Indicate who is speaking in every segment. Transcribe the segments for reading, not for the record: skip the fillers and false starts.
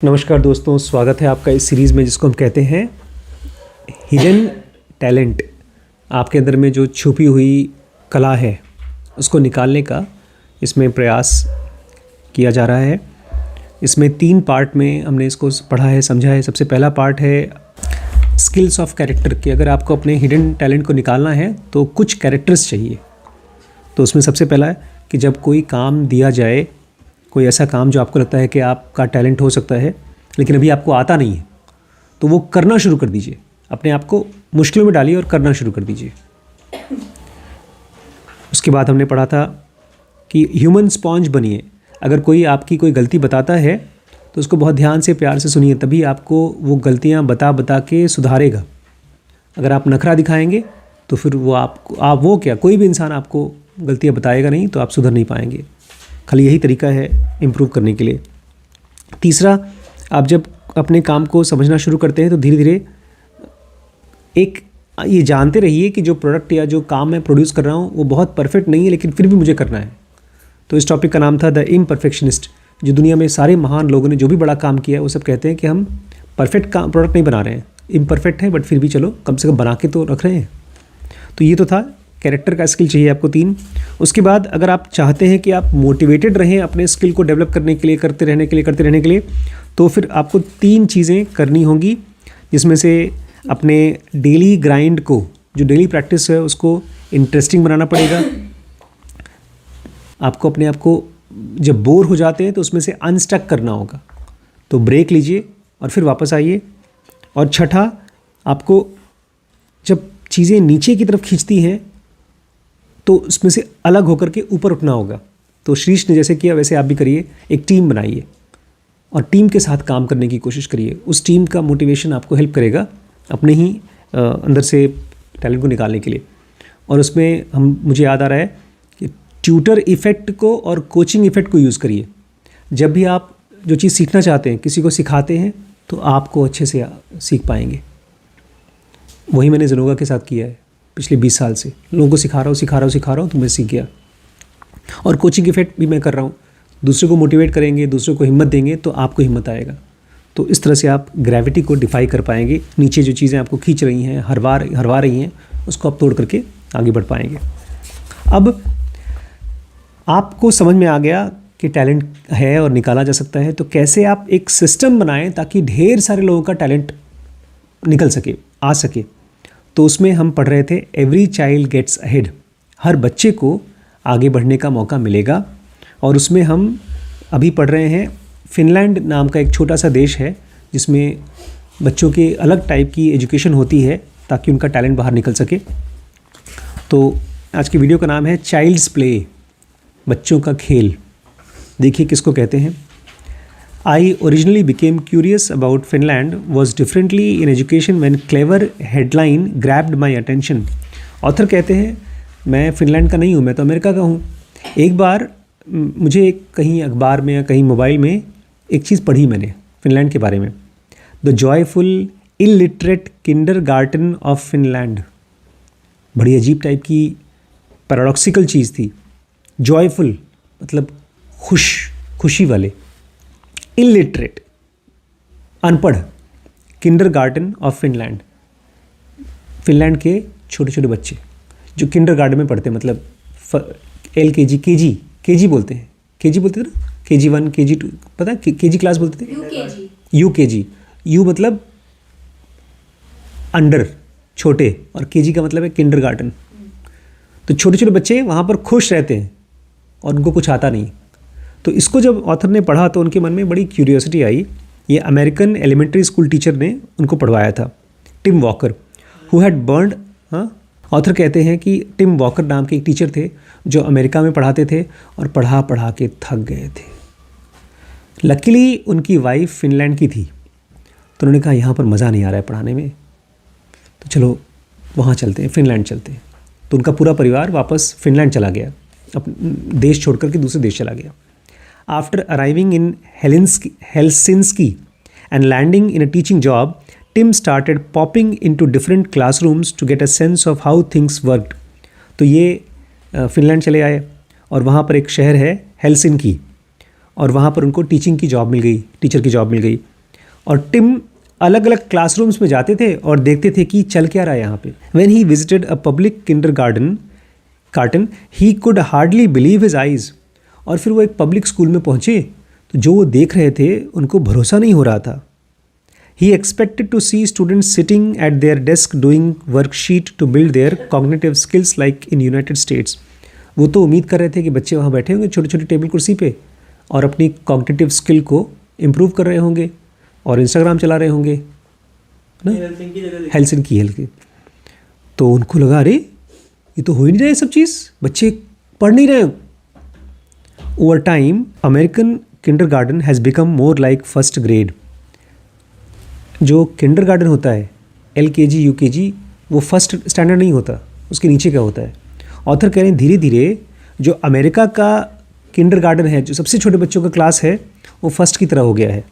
Speaker 1: नमस्कार दोस्तों, स्वागत है आपका इस सीरीज़ में जिसको हम कहते हैं हिडन टैलेंट। आपके अंदर में जो छुपी हुई कला है उसको निकालने का इसमें प्रयास किया जा रहा है। इसमें 3 पार्ट में हमने इसको पढ़ा है, समझा है। सबसे पहला पार्ट है स्किल्स ऑफ कैरेक्टर कि अगर आपको अपने हिडन टैलेंट को निकालना है तो कुछ कैरेक्टर्स चाहिए। तो उसमें सबसे पहला है कि जब कोई काम दिया जाए, कोई ऐसा काम जो आपको लगता है कि आपका टैलेंट हो सकता है लेकिन अभी आपको आता नहीं है, तो वो करना शुरू कर दीजिए। अपने आप को मुश्किलों में डालिए और करना शुरू कर दीजिए। उसके बाद हमने पढ़ा था कि ह्यूमन स्पॉन्ज बनिए। अगर कोई आपकी कोई गलती बताता है तो उसको बहुत ध्यान से, प्यार से सुनिए, तभी आपको वो गलतियाँ बता के सुधारेगा। अगर आप नखरा दिखाएंगे तो फिर वो कोई भी इंसान आपको गलतियाँ बताएगा नहीं, तो आप सुधर नहीं पाएंगे। खाली यही तरीका है इम्प्रूव करने के लिए। तीसरा, आप जब अपने काम को समझना शुरू करते हैं तो धीरे धीरे ये जानते रहिए कि जो प्रोडक्ट या जो काम मैं प्रोड्यूस कर रहा हूँ वो बहुत परफेक्ट नहीं है, लेकिन फिर भी मुझे करना है। तो इस टॉपिक का नाम था द इम्परफेक्शनिस्ट। जो दुनिया में सारे महान लोगों ने जो भी बड़ा काम किया है वो सब कहते हैं कि हम परफेक्ट प्रोडक्ट नहीं बना रहे हैं, इम्परफेक्ट है, बट फिर भी चलो कम से कम बना के तो रख रहे हैं। तो ये तो था कैरेक्टर का स्किल चाहिए आपको 3। उसके बाद अगर आप चाहते हैं कि आप मोटिवेटेड रहें अपने स्किल को डेवलप करने के लिए, करते रहने के लिए, तो फिर आपको 3 चीज़ें करनी होंगी, जिसमें से अपने डेली ग्राइंड को, जो डेली प्रैक्टिस है, उसको इंटरेस्टिंग बनाना पड़ेगा। आपको अपने आप को जब बोर हो जाते हैं तो उसमें से अनस्टक करना होगा, तो ब्रेक लीजिए और फिर वापस आइए। और छठा, आपको जब चीज़ें नीचे की तरफ खींचती हैं तो उसमें से अलग होकर के ऊपर उठना होगा। तो शीर्ष ने जैसे किया वैसे आप भी करिए। एक टीम बनाइए और टीम के साथ काम करने की कोशिश करिए। उस टीम का मोटिवेशन आपको हेल्प करेगा अपने ही अंदर से टैलेंट को निकालने के लिए। और उसमें मुझे याद आ रहा है कि ट्यूटर इफ़ेक्ट को और कोचिंग इफ़ेक्ट को यूज़ करिए। जब भी आप जो चीज़ सीखना चाहते हैं, किसी को सिखाते हैं, तो आपको अच्छे से सीख पाएंगे। वही मैंने ज़ेनोगा के साथ किया है पिछले 20 साल से। लोगों को सिखा रहा हूँ तो मैं सीख गया। और कोचिंग इफ़ेक्ट भी मैं कर रहा हूँ। दूसरे को मोटिवेट करेंगे, दूसरे को हिम्मत देंगे तो आपको हिम्मत आएगा। तो इस तरह से आप ग्रेविटी को डिफाई कर पाएंगे। नीचे जो चीज़ें आपको खींच रही हैं, हरवा रही हैं, उसको आप तोड़ करके आगे बढ़ पाएंगे। अब आपको समझ में आ गया कि टैलेंट है और निकाला जा सकता है, तो कैसे आप एक सिस्टम बनाएं ताकि ढेर सारे लोगों का टैलेंट निकल सके, आ सके। तो उसमें हम पढ़ रहे थे एवरी चाइल्ड गेट्स अहेड। हर बच्चे को आगे बढ़ने का मौका मिलेगा। और उसमें हम अभी पढ़ रहे हैं फिनलैंड नाम का एक छोटा सा देश है जिसमें बच्चों के अलग टाइप की एजुकेशन होती है ताकि उनका टैलेंट बाहर निकल सके। तो आज की वीडियो का नाम है चाइल्ड्स प्ले, बच्चों का खेल। देखिए किसको कहते हैं। I originally became curious about Finland was differently in education when clever headline grabbed my attention. Author कहते हैं मैं फिनलैंड का नहीं हूँ, मैं तो अमेरिका का हूँ। एक बार मुझे कहीं अखबार में या कहीं मोबाइल में एक चीज़ पढ़ी मैंने फिनलैंड के बारे में, the joyful illiterate kindergarten of Finland. बड़ी अजीब टाइप की पैराडॉक्सिकल चीज़ थी। जॉयफुल मतलब खुशी वाले, इलिटरेट अनपढ़, किंडरगार्टन ऑफ फिनलैंड, फिनलैंड के छोटे छोटे बच्चे जो किंडरगार्टन में पढ़ते हैं, मतलब LKG केजी बोलते हैं, केजी बोलते थे ना, KG1 KG2, पता है केजी क्लास बोलते थे, UKG। यू मतलब अंडर, छोटे, और केजी का मतलब है किंडरगार्टन। तो छोटे छोटे बच्चे वहाँ पर खुश रहते हैं और उनको कुछ आता नहीं। तो इसको जब ऑथर ने पढ़ा तो उनके मन में बड़ी क्यूरियोसिटी आई। ये अमेरिकन एलिमेंट्री स्कूल टीचर ने उनको पढ़वाया था, Tim Walker, who had burned. Author कहते हैं कि टिम वॉकर नाम के एक टीचर थे जो अमेरिका में पढ़ाते थे और पढ़ा के थक गए थे। लकीली उनकी वाइफ फिनलैंड की थी, तो उन्होंने कहा यहाँ पर मज़ा नहीं आ रहा है पढ़ाने में, तो चलो वहाँ चलते हैं, फिनलैंड चलते हैं। तो उनका पूरा परिवार वापस फिनलैंड चला गया, अपना देश छोड़ करके दूसरे देश चला गया। After arriving in Helsinki and landing in a teaching job, Tim started popping into different classrooms to get a sense of how things worked. तो ये फिनलैंड चले आए और वहाँ पर एक शहर है हेलसिंकी, और वहाँ पर उनको टीचिंग की जॉब मिल गई, टीचर की जॉब मिल गई। और टिम अलग अलग क्लासरूम्स में जाते थे और देखते थे कि चल क्या रहा है यहाँ पे। When he visited a public kindergarten he could hardly believe his eyes. और फिर वो एक पब्लिक स्कूल में पहुँचे तो जो वो देख रहे थे उनको भरोसा नहीं हो रहा था। He expected to see students sitting at their desk doing worksheet to build their cognitive skills like in United States. वो तो उम्मीद कर रहे थे कि बच्चे वहाँ बैठे होंगे छोटी छोटी टेबल कुर्सी पे और अपनी कॉग्निटिव स्किल को इम्प्रूव कर रहे होंगे और इंस्टाग्राम चला रहे होंगे ना, हेल्सिंकी। तो उनको लगा अरे ये तो हो ही नहीं रहा है सब चीज़, बच्चे पढ़ नहीं रहे। Over time American kindergarten has become more like first grade. जो किंडरगार्टन होता है LKG UKG वो फर्स्ट स्टैंडर्ड नहीं होता, उसके नीचे का होता है। ऑथर कह रहे हैं धीरे धीरे जो अमेरिका का किंडरगार्टन है, जो सबसे छोटे बच्चों का क्लास है, वो फर्स्ट की तरह हो गया है।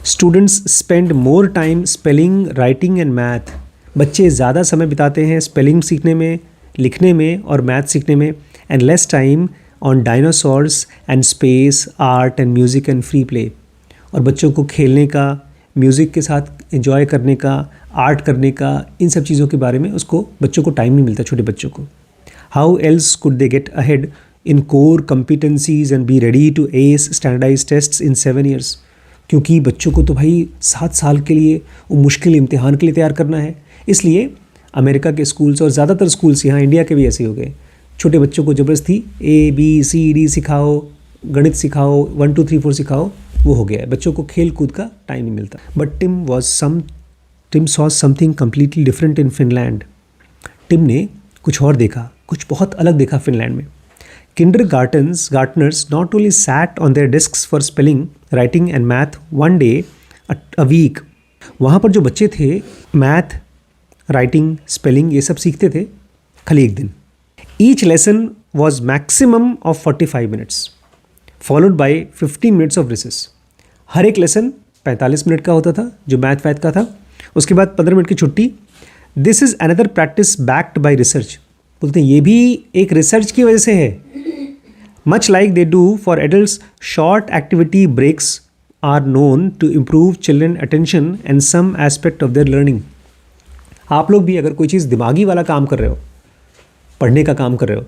Speaker 1: Students spend more time spelling, writing and math. बच्चे ज़्यादा समय बिताते हैं स्पेलिंग सीखने में, लिखने में और मैथ सीखने में। And less time on dinosaurs and space, art and music and free play. और बच्चों को खेलने का, म्यूज़िक के साथ एंजॉय करने का, आर्ट करने का, इन सब चीज़ों के बारे में उसको बच्चों को टाइम नहीं मिलता, छोटे बच्चों को। How else could they get ahead in core competencies and be ready to ace standardize tests in 7 years? क्योंकि बच्चों को तो भाई 7 साल के लिए वो मुश्किल इम्तिहान के लिए तैयार करना है। इसलिए अमेरिका के स्कूल्स और ज़्यादातर स्कूल्स यहाँ इंडिया के भी ऐसे हो गए, छोटे बच्चों को ज़बरदस्ती ABCD सिखाओ, गणित सिखाओ, 1 2 3 4 सिखाओ, वो हो गया है। बच्चों को खेल कूद का टाइम नहीं मिलता। But Tim saw something completely different in Finland. Tim ने कुछ और देखा, कुछ बहुत अलग देखा फिनलैंड में। Kindergartners not only sat on their desks for spelling, writing and math one day a week. वहाँ पर जो बच्चे थे मैथ, राइटिंग, स्पेलिंग ये सब सीखते थे खाली एक दिन। Each lesson was maximum of 45 minutes, followed by 15 minutes of recess. हर एक लेसन 45 मिनट का होता था जो मैथ वैथ का था, उसके बाद 15 मिनट की छुट्टी। This is another practice backed by research. बोलते हैं ये भी एक रिसर्च की वजह से है। Much like they do for adults, short activity breaks are known to improve children attention and some aspect of their learning. आप लोग भी अगर कोई चीज़ दिमागी वाला काम कर रहे हो, पढ़ने का काम कर रहे हो,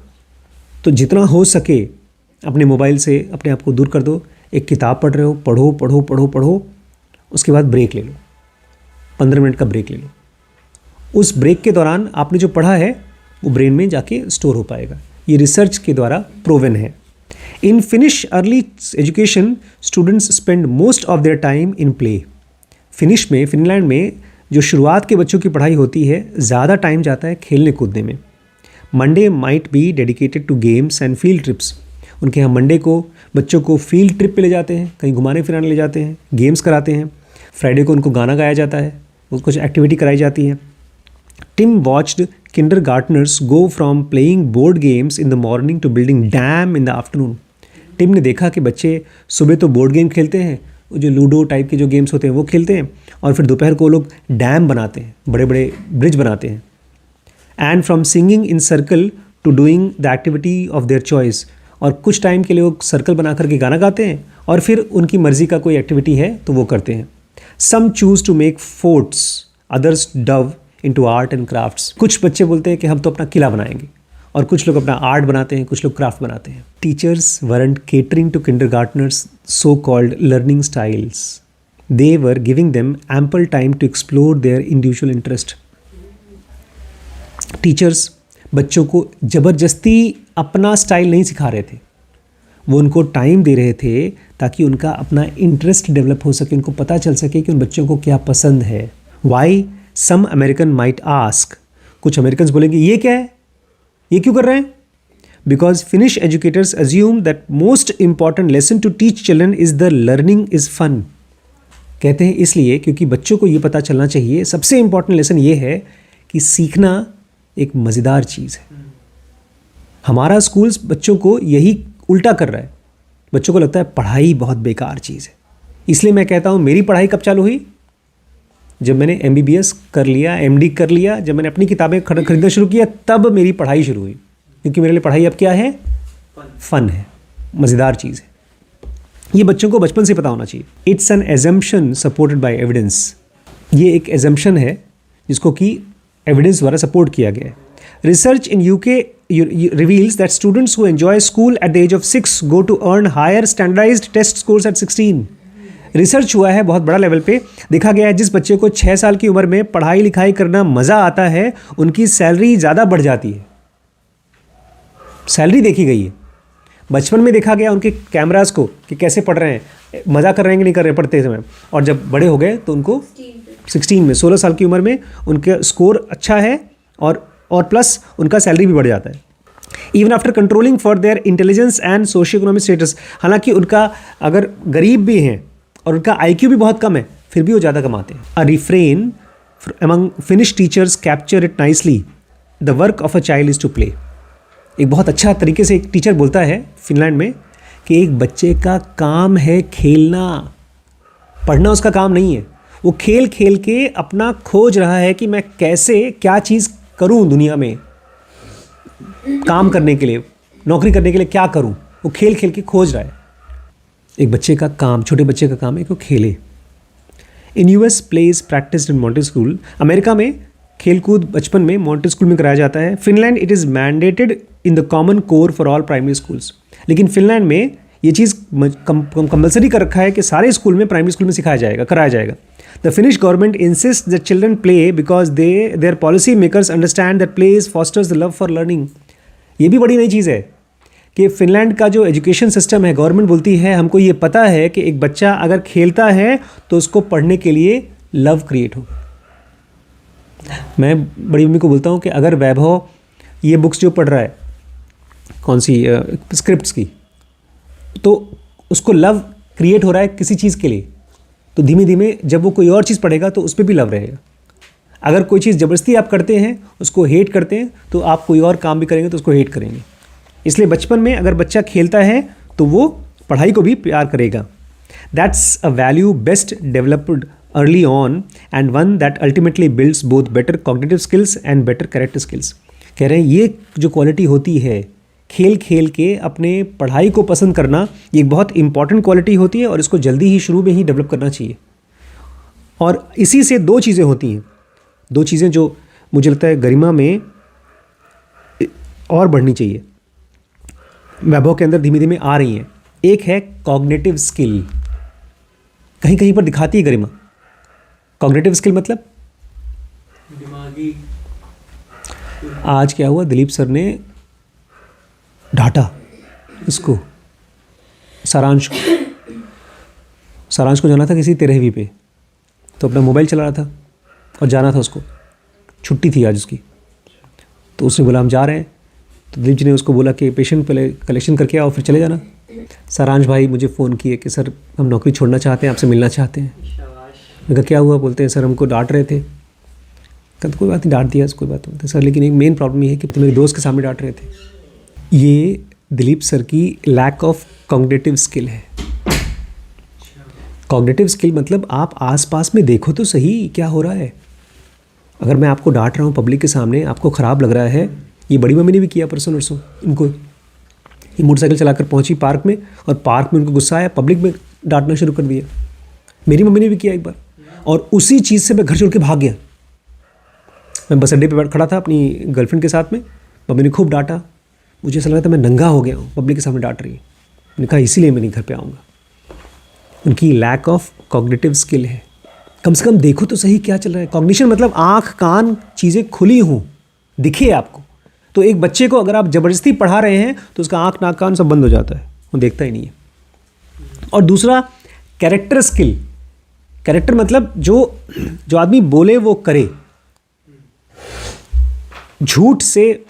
Speaker 1: तो जितना हो सके अपने मोबाइल से अपने आप को दूर कर दो। एक किताब पढ़ रहे हो, पढ़ो पढ़ो पढ़ो पढ़ो, उसके बाद ब्रेक ले लो, 15 मिनट का ब्रेक ले लो। उस ब्रेक के दौरान आपने जो पढ़ा है वो ब्रेन में जाके स्टोर हो पाएगा। ये रिसर्च के द्वारा प्रूवन है। इन finish early education students spend most of their time in play. Finland में जो शुरुआत के बच्चों की पढ़ाई होती है, ज़्यादा टाइम जाता है खेलने कूदने में। Monday might be dedicated to games and field trips. उनके यहाँ मंडे को बच्चों को फील्ड ट्रिप पे ले जाते हैं, कहीं घुमाने फिराने ले जाते हैं, गेम्स कराते हैं। फ्राइडे को उनको गाना गाया जाता है, कुछ एक्टिविटी कराई जाती है। Tim watched kindergartners go from playing board games in the morning to building dam in the afternoon. Tim ने देखा कि बच्चे सुबह तो बोर्ड गेम खेलते हैं, जो लूडो टाइप के जो गेम्स होते हैं वो खेलते हैं, और फिर दोपहर को लोग डैम बनाते हैं, बड़े बड़े ब्रिज बनाते हैं। And from singing in circle to doing the activity of their choice. और कुछ टाइम के लिए वो सर्कल बना करके गाना गाते हैं और फिर उनकी मर्जी का कोई एक्टिविटी है तो वो करते हैं। Some choose to make forts, others dove into art and crafts. कुछ बच्चे बोलते हैं कि हम तो अपना किला बनाएंगे, और कुछ लोग अपना आर्ट बनाते हैं, कुछ लोग क्राफ्ट बनाते हैं। Teachers weren't catering to kindergartners so called learning styles, they were giving them ample time to explore their individual interest. Teachers बच्चों को ज़बरदस्ती अपना स्टाइल नहीं सिखा रहे थे, वो उनको टाइम दे रहे थे ताकि उनका अपना इंटरेस्ट डेवलप हो सके, उनको पता चल सके कि उन बच्चों को क्या पसंद है। Why some American might ask, कुछ अमेरिकन बोलेंगे ये क्या है, ये क्यों कर रहे हैं? Because Finnish educators assume that most important lesson to teach children is the learning is fun. कहते हैं इसलिए क्योंकि बच्चों को ये पता चलना चाहिए, सबसे इंपॉर्टेंट लेसन ये है कि सीखना एक मज़ेदार चीज़ है। हमारा स्कूल्स बच्चों को यही उल्टा कर रहा है, बच्चों को लगता है पढ़ाई बहुत बेकार चीज़ है। इसलिए मैं कहता हूँ मेरी पढ़ाई कब चालू हुई? जब मैंने MBBS कर लिया, MD कर लिया, जब मैंने अपनी किताबें खरीदना शुरू किया, तब मेरी पढ़ाई शुरू हुई। क्योंकि मेरे लिए पढ़ाई अब क्या है? फन है। मज़ेदार चीज़ है। ये बच्चों को बचपन से पता होना चाहिए। It's an assumption supported by evidence. ये एक एजम्पशन है जिसको कि एविडेंस द्वारा सपोर्ट किया गया है। Research in UK reveals that students who enjoy school at the age of 6 go to earn higher standardized test scores at 16। Research हुआ है बहुत बड़ा लेवल पे, देखा गया है जिस बच्चे को 6 साल की उम्र में पढ़ाई लिखाई करना मज़ा आता है उनकी सैलरी ज़्यादा बढ़ जाती है। सैलरी देखी गई है। बचपन में देखा गया उनके कैमरास को कि कैसे पढ़ रहे हैं, मज़ा कर रहे हैं कि नहीं कर रहे पढ़ते समय, और जब बड़े हो गए तो उनको 16 साल की उम्र में उनका स्कोर अच्छा है और प्लस उनका सैलरी भी बढ़ जाता है। Even after controlling for their intelligence and socio economic status, हालांकि उनका अगर गरीब भी हैं और उनका IQ भी बहुत कम है फिर भी वो ज़्यादा कमाते हैं। A refrain among Finnish teachers capture it nicely, the work of a child is to play. एक बहुत अच्छा तरीके से एक टीचर बोलता है फिनलैंड में कि एक बच्चे का काम है खेलना, पढ़ना उसका काम नहीं है। वो खेल खेल के अपना खोज रहा है कि मैं कैसे क्या चीज़ करूं दुनिया में, काम करने के लिए, नौकरी करने के लिए क्या करूं, वो खेल खेल के खोज रहा है। एक बच्चे का काम, छोटे बच्चे का काम है कि वो खेले। इन US play is practised in Monte school. America में खेलकूद बचपन में मॉन्टे स्कूल में कराया जाता है। Finland it is mandated in the common core for all primary schools. लेकिन फिनलैंड में ये चीज़ कंपलसरी कर रखा है कि सारे स्कूल में, प्राइमरी स्कूल में सिखाया जाएगा, कराया जाएगा। The finish government insist that children play because their policy makers understand that play is fosters the love for learning. ये भी बड़ी नई चीज़ है कि फिनलैंड का जो एजुकेशन सिस्टम है, गवर्नमेंट बोलती है हमको ये पता है कि एक बच्चा अगर खेलता है तो उसको पढ़ने के लिए लव क्रिएट होगा। मैं बड़ी मम्मी को बोलता हूँ कि अगर वैभव ये बुक्स जो पढ़ रहा है, कौन सी स्क्रिप्ट्स की, तो उसको लव क्रिएट हो रहा है किसी चीज़ के लिए, तो धीमे धीमे जब वो कोई और चीज़ पढ़ेगा तो उस पर भी लव रहेगा। अगर कोई चीज़ ज़बरदस्ती आप करते हैं, उसको हेट करते हैं, तो आप कोई और काम भी करेंगे तो उसको हेट करेंगे। इसलिए बचपन में अगर बच्चा खेलता है तो वो पढ़ाई को भी प्यार करेगा। That's a value best developed early on and one that ultimately builds both better cognitive skills and better character skills. कह रहे हैं ये जो क्वालिटी होती है खेल खेल के अपने पढ़ाई को पसंद करना, ये एक बहुत इंपॉर्टेंट क्वालिटी होती है और इसको जल्दी ही शुरू में ही डेवलप करना चाहिए। और इसी से दो चीज़ें होती हैं, दो चीज़ें जो मुझे लगता है गरिमा में और बढ़नी चाहिए, वैभव के अंदर धीमे धीमे आ रही हैं। एक है कॉग्निटिव स्किल, कहीं कहीं पर दिखाती है गरिमा। कॉग्निटिव स्किल मतलब
Speaker 2: दिमागी।
Speaker 1: आज क्या हुआ, दिलीप सर ने डांटा इसको, सारांश को जाना था किसी 13वीं पे, तो अपना मोबाइल चला रहा था और जाना था उसको, छुट्टी थी आज उसकी, तो उसने बोला हम जा रहे हैं। तो दिलीप जी ने उसको बोला कि पेशेंट पहले कलेक्शन करके आओ फिर चले जाना। सारांश भाई मुझे फ़ोन किए कि सर हम नौकरी छोड़ना चाहते हैं, आपसे मिलना चाहते हैं। मैं कहा क्या हुआ? बोलते हैं सर हमको डांट रहे थे। कहते कोई बात नहीं, डांट दिया कोई बात नहीं सर, लेकिन एक मेन प्रॉब्लम ये है कि मेरे दोस्त के सामने डांट रहे थे। ये दिलीप सर की लैक ऑफ कॉग्निटिव स्किल है। कॉग्निटिव स्किल मतलब आप आसपास में देखो तो सही क्या हो रहा है। अगर मैं आपको डांट रहा हूँ पब्लिक के सामने, आपको ख़राब लग रहा है, ये बड़ी मम्मी ने भी किया परसों नरसों। इनको ये मोटरसाइकिल चलाकर पहुँची पार्क में और पार्क में उनको गुस्सा आया, पब्लिक में डांटना शुरू कर दिया। मेरी मम्मी ने भी किया एक बार, और उसी चीज़ से मैं घर छोड़ के भाग गया। मैं बस अड्डे पर खड़ा था अपनी गर्लफ्रेंड के साथ में, मम्मी ने खूब डांटा, मुझे ऐसा लगा था मैं नंगा हो गया हूँ, पब्लिक के सामने डांट रही है। मैंने कहा इसीलिए मैं नहीं घर पे आऊँगा। उनकी लैक ऑफ कॉग्निटिव स्किल है। कम से कम देखो तो सही क्या चल रहा है। कॉग्निशन मतलब आँख कान चीज़ें खुली हों, दिखे आपको। तो एक बच्चे को अगर आप ज़बरदस्ती पढ़ा रहे हैं तो उसका आँख नाक कान सब बंद हो जाता है, वो देखता ही नहीं है। और दूसरा कैरेक्टर स्किल। कैरेक्टर मतलब जो आदमी बोले वो करे, झूठ से,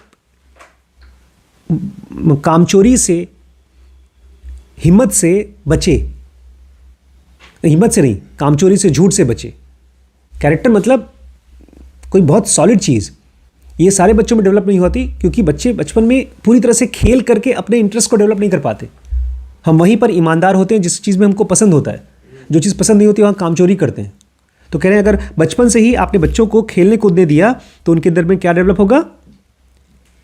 Speaker 1: कामचोरी से, हिम्मत से बचे। हिम्मत से नहीं, कामचोरी से, झूठ से बचे। कैरेक्टर मतलब कोई बहुत सॉलिड चीज़। ये सारे बच्चों में डेवलप नहीं होती क्योंकि बच्चे बचपन में पूरी तरह से खेल करके अपने इंटरेस्ट को डेवलप नहीं कर पाते। हम वहीं पर ईमानदार होते हैं जिस चीज़ में हमको पसंद होता है, जो चीज़ पसंद नहीं होती वहाँ कामचोरी करते हैं। तो कह रहे हैं अगर बचपन से ही आपने बच्चों को खेलने कूदने दिया तो उनके अंदर में क्या डेवलप होगा?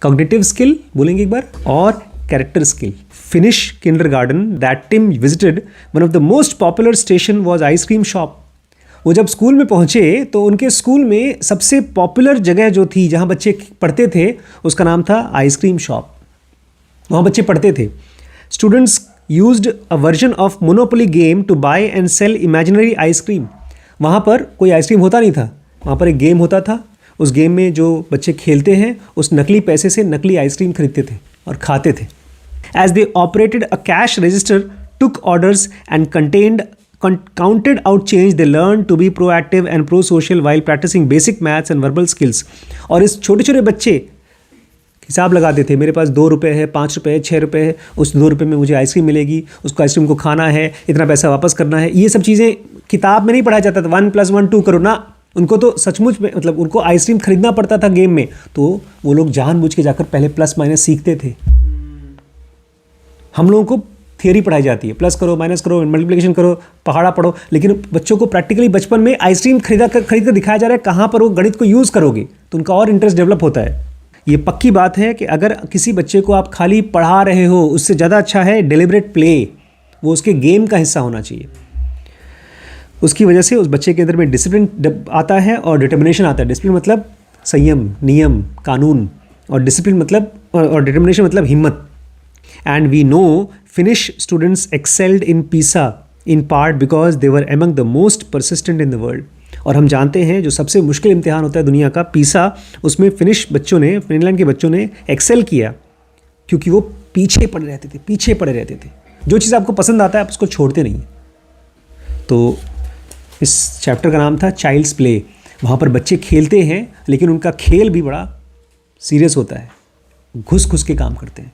Speaker 1: कॉग्निटिव स्किल बोलेंगे एक बार, और character skill. Finnish kindergarten that Tim visited, one of the most popular station was ice cream shop. वो जब स्कूल में पहुँचे तो उनके स्कूल में सबसे पॉपुलर जगह जो थी जहाँ बच्चे पढ़ते थे उसका नाम था आइसक्रीम शॉप. वहाँ बच्चे पढ़ते थे. Students used a version of Monopoly game to buy and sell imaginary ice cream. वहाँ पर कोई आइसक्रीम होता नहीं था, वहाँ पर एक गेम होता था. उस गेम में जो बच्चे खेलते हैं उस नकली पैसे से नकली आइसक्रीम खरीदते थे और खाते थे. As they operated a cash register, took orders and counted out change, they learned to be proactive and pro-social while practicing basic maths and verbal skills. और इस छोटे छोटे बच्चे हिसाब लगाते थे, मेरे पास 2 रुपये है, 5 रुपये है, 6 रुपये है, उस 2 रुपये में मुझे आइसक्रीम मिलेगी, उसको आइसक्रीम को खाना है, इतना पैसा वापस करना है. ये सब चीज़ें किताब में नहीं पढ़ाया जाता था. 1 + 1 2 करो ना. उनको तो सचमुच में मतलब उनको आइसक्रीम खरीदना पड़ता था गेम में, तो वो लोग जानबूझ के जाकर पहले प्लस माइनस सीखते थे. हम लोगों को थियरी पढ़ाई जाती है, प्लस करो, माइनस करो, मल्टीप्लिकेशन करो, पहाड़ा पढ़ो, लेकिन बच्चों को प्रैक्टिकली बचपन में आइसक्रीम खरीद कर दिखाया जा रहा है कहाँ पर वो गणित को यूज़ करोगे, तो उनका और इंटरेस्ट डेवलप होता है. ये पक्की बात है कि अगर किसी बच्चे को आप खाली पढ़ा रहे हो, उससे ज़्यादा अच्छा है डेलिब्रेट प्ले. वो उसके गेम का हिस्सा होना चाहिए. उसकी वजह से उस बच्चे के अंदर में डिसिप्लिन आता है और डिटर्मिनेशन आता है. डिसिप्लिन मतलब संयम, नियम, कानून, और डिसिप्लिन मतलब और डिटर्मिनेशन मतलब हिम्मत. And we know Finnish students excelled in PISA in part because they were among the most persistent in the world. और हम जानते हैं जो सबसे मुश्किल इम्तिहान होता है दुनिया का PISA, उसमें फिनलैंड के बच्चों ने एक्सेल किया क्योंकि वो पीछे पड़े रहते थे. जो चीज़ आपको पसंद आता है आप उसको छोड़ते नहीं. तो इस चैप्टर का नाम था चाइल्ड्स प्ले. वहाँ पर बच्चे खेलते हैं लेकिन उनका खेल भी बड़ा सीरियस होता है, घुस के काम करते हैं.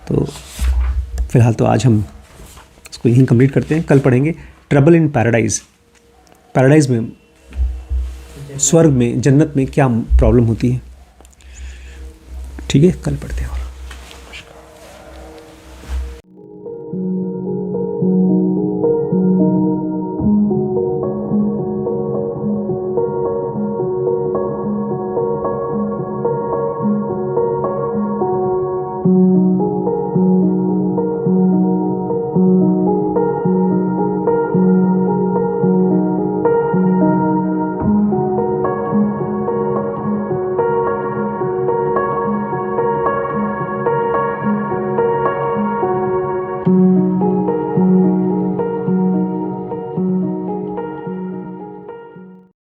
Speaker 1: तो फिलहाल तो आज हम इसको यहीं कंप्लीट करते हैं. कल पढ़ेंगे ट्रबल इन पैराडाइज. पैराडाइज में, स्वर्ग में, जन्नत में क्या प्रॉब्लम होती है. ठीक है, कल पढ़ते हैं.